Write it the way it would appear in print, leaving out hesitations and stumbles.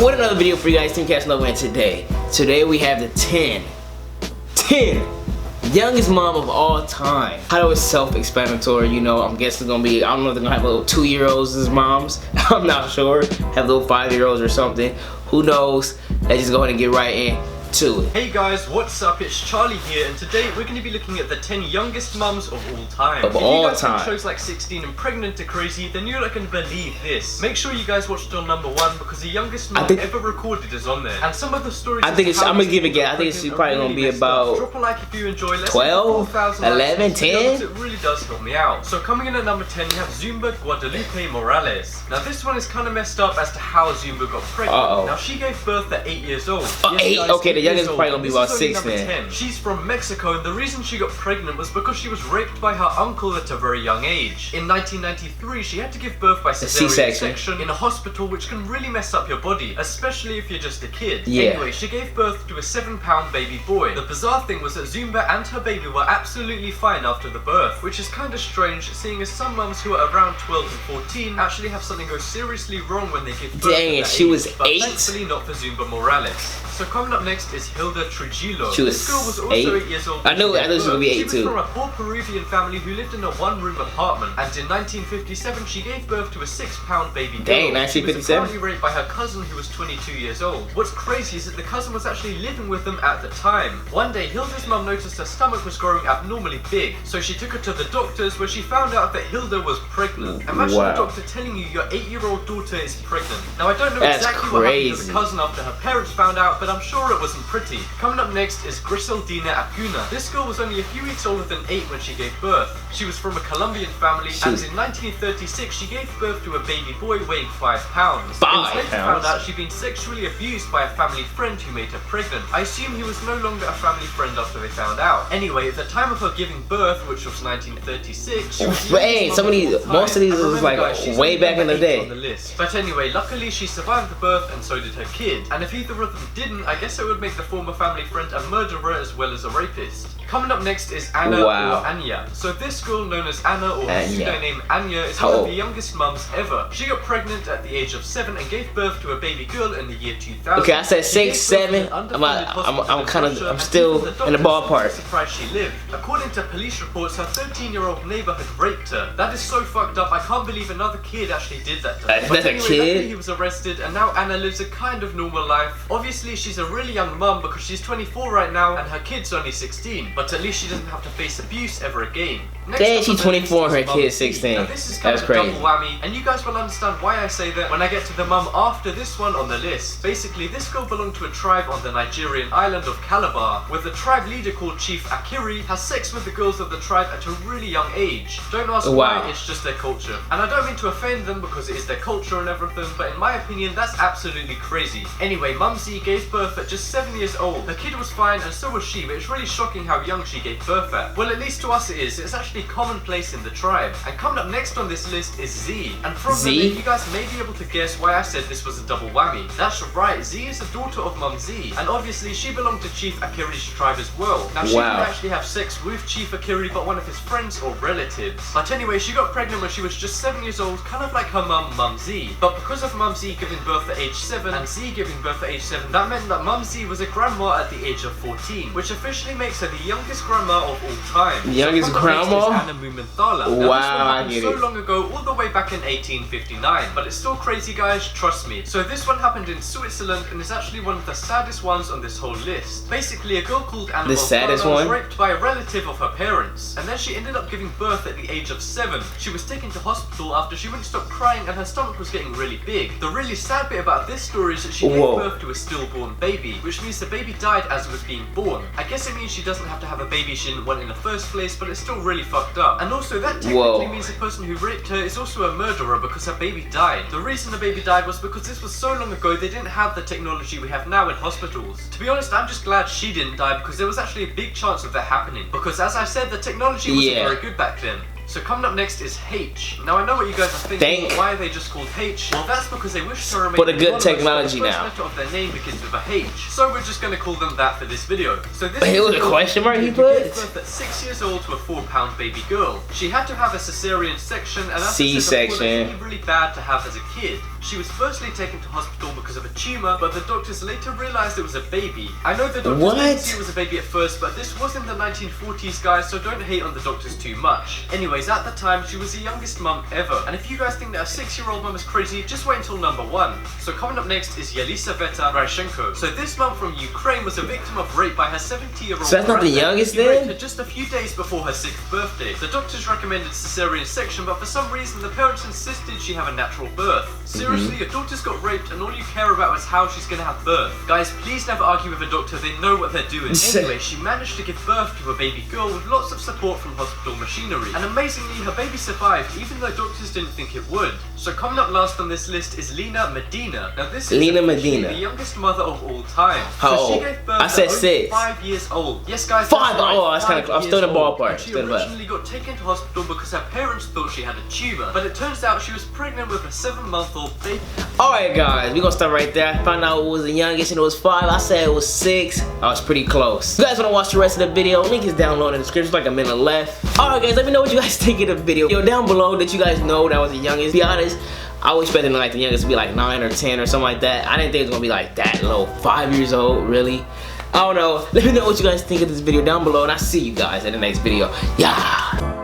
With another video for you guys, Team Casanova, and today we have the 10 youngest mom of all time. I know it's self-explanatory, you know. I'm guessing it's gonna be, I don't know if they're gonna have little 2-year-olds as moms. I'm not sure. Have little 5-year-olds or something. Who knows? Let's just go ahead and get right into it. Hey guys, what's up? It's Charlie here, and today we're going to be looking at the 10 youngest mums of all time. Of all time. If you guys think shows like 16 and Pregnant are crazy, then you're not going to believe this. Make sure you guys watched on number 1 because the youngest mum ever recorded is on there. And some of the stories I'm gonna give it a guess. I think it's probably gonna be about drop a like if you enjoy. 12, 11, 10. It really does help me out. So coming in at number 10, you have Zumba Guadalupe Morales. Now this one is kind of messed up as to how Zumba got pregnant. Now she gave birth at 8 years old. Yes, 8? Guys, okay, the youngest is probably gonna be about 6 then. 10. She's from Mexico, and the reason she got pregnant was because she was raped by her uncle at a very young age. In 1993, she had to give birth by cesarean section in a hospital, which can really mess up your body, especially if you're just a kid. Anyway, she gave birth to a 7-pound baby boy. The bizarre thing was that Zumba and her baby were absolutely fine after the birth, which is kind of strange, seeing as some mums who are around 12 and 14 actually have something go seriously wrong when they give birth. Dang, she was 8? But thankfully not for Zumba Morales. So coming up next is Hilda Trujillo. This girl was also 8 years old. I knew she was gonna be 8 too. She was from a poor Peruvian family who lived in a 1-room apartment, and in 1957 she gave birth to a 6-pound baby girl. Dang, 1957. She was apparently raped by her cousin who was 22 years old. What's crazy is that the cousin was actually living with them at the time. One day, Hilda's mum noticed her stomach was growing abnormally big, so she took her to the doctors, where she found out that Hilda was pregnant. Imagine a doctor telling you your 8-year-old daughter is pregnant. Now I don't know exactly what happened to the cousin after her parents found out, but I'm sure it wasn't pretty. Coming up next is Grisaldina Acuna. This girl was only a few weeks older than 8 when she gave birth. She was from a Colombian family, and in 1936 she gave birth to a baby boy weighing 5 pounds. 5 pounds? Found out she'd been sexually abused by a family friend who made her pregnant. I assume he was no longer a family friend after they found out. Anyway, at the time of her giving birth, which was 1936, she was most of these was like way back in the day. On the list. But anyway, luckily she survived the birth, and so did her kid. And if either of them didn't, I guess it would make the former family friend a murderer as well as a rapist. Coming up next is Anna or Anya. So this girl, known as Anna, or her pseudonym Anya, is one of the youngest mums ever. She got pregnant at the age of 7 and gave birth to a baby girl in the year 2000. Okay, I said 6, 7. I'm still in the ballpark. Surprised she lived. According to police reports, her 13-year-old neighbor had raped her. That is so fucked up. I can't believe another kid actually did that to her. But anyway, luckily he was arrested, and now Anna lives a kind of normal life. Obviously, she's a really young mum because she's 24 right now, and her kid's only 16. But at least she doesn't have to face abuse ever again. Dang, she's 24 and her kid's 16. Now this is kind of crazy. Double whammy, and you guys will understand why I say that when I get to the mum after this one on the list. Basically, this girl belonged to a tribe on the Nigerian island of Calabar, where the tribe leader called Chief Akiri has sex with the girls of the tribe at a really young age. Don't ask why, it's just their culture. And I don't mean to offend them because it is their culture and everything, but in my opinion, that's absolutely crazy. Anyway, Mum Z gave birth at just 7 years old. The kid was fine, and so was she, but it's really shocking how young she gave birth at. Well, at least to us it is. It's actually commonplace in the tribe. And coming up next on this list is Z. And from the name, you guys may be able to guess why I said this was a double whammy. That's right, Z is the daughter of Mum Z, and obviously she belonged to Chief Akiri's tribe as well. Now she didn't actually have sex with Chief Akiri, but one of his friends or relatives. But anyway, she got pregnant when she was just 7 years old, kind of like her mum, Mum Z. But because of Mum Z giving birth at age 7 and Z giving birth at age 7, that meant that Mum Z was a grandma at the age of 14, which officially makes her the youngest grandma of all time. The youngest grandma? Anna Mumenthala. Wow, so long ago, all the way back in 1859. But it's still crazy, guys, trust me. So this one happened in Switzerland, and is actually one of the saddest ones on this whole list. Basically, a girl called Anna was raped by a relative of her parents, and then she ended up giving birth at the age of 7. She was taken to hospital after she wouldn't stop crying, and her stomach was getting really big. The really sad bit about this story is that she gave birth to a stillborn baby, which means the baby died as it was being born. I guess it means she doesn't have to have a baby she didn't want in the first place, but it's still really fucked up. And also, that technically means the person who raped her is also a murderer because her baby died. The reason the baby died was because this was so long ago they didn't have the technology we have now in hospitals. To be honest, I'm just glad she didn't die, because there was actually a big chance of that happening. Because as I said, the technology wasn't very good back then. So coming up next is H. Now I know what you guys are thinking. Why are they just called H? Well, that's because they wish to remain but a good technology now. The first letter of their name begins with a H, so we're just going to call them that for this video. So this was a question mark he put? Gave birth at 6 years old to a 4-pound baby girl. She had to have a cesarean section, and that's C-section. really bad to have as a kid. She was firstly taken to hospital because of a tumor, but the doctors later realized it was a baby. I know the doctors didn't see it was a baby at first, but this was in the 1940s, guys, so don't hate on the doctors too much. Anyways, at the time, she was the youngest mum ever. And if you guys think that a 6-year-old mum is crazy, just wait until number 1. So coming up next is Yelisaveta Ryshenko. So this mum from Ukraine was a victim of rape by her 70-year-old So that's not the youngest then? He raped her just a few days before her 6th birthday. The doctors recommended cesarean section, but for some reason the parents insisted she have a natural birth. Seriously, your daughter's got raped and all you care about is how she's gonna have birth. Guys, please never argue with a doctor, they know what they're doing. Anyway, she managed to give birth to a baby girl with lots of support from hospital machinery. And amazingly, her baby survived, even though doctors didn't think it would. So coming up last on this list is Lena Medina. Now this is the youngest mother of all time. How so old? She gave birth I said at 6. 5 years old. Yes, guys, 5. right. Oh, that's kind of. I'm still in the ballpark. She originally got taken to hospital because her parents thought she had a tumor, but it turns out she was pregnant with a 7-month-old baby. Alright guys, we're gonna start right there. I found out it was the youngest and it was 5. I said it was 6. I was pretty close. If you guys wanna watch the rest of the video, link is down below in the description, like a minute left. Alright guys, let me know what you guys think of the video. Yo, down below that you guys know that was the youngest. To be honest, I was expecting like the youngest to be like 9 or 10 or something like that. I didn't think it was gonna be like that low. 5 years old, really? I don't know. Let me know what you guys think of this video down below and I'll see you guys in the next video. Yeah.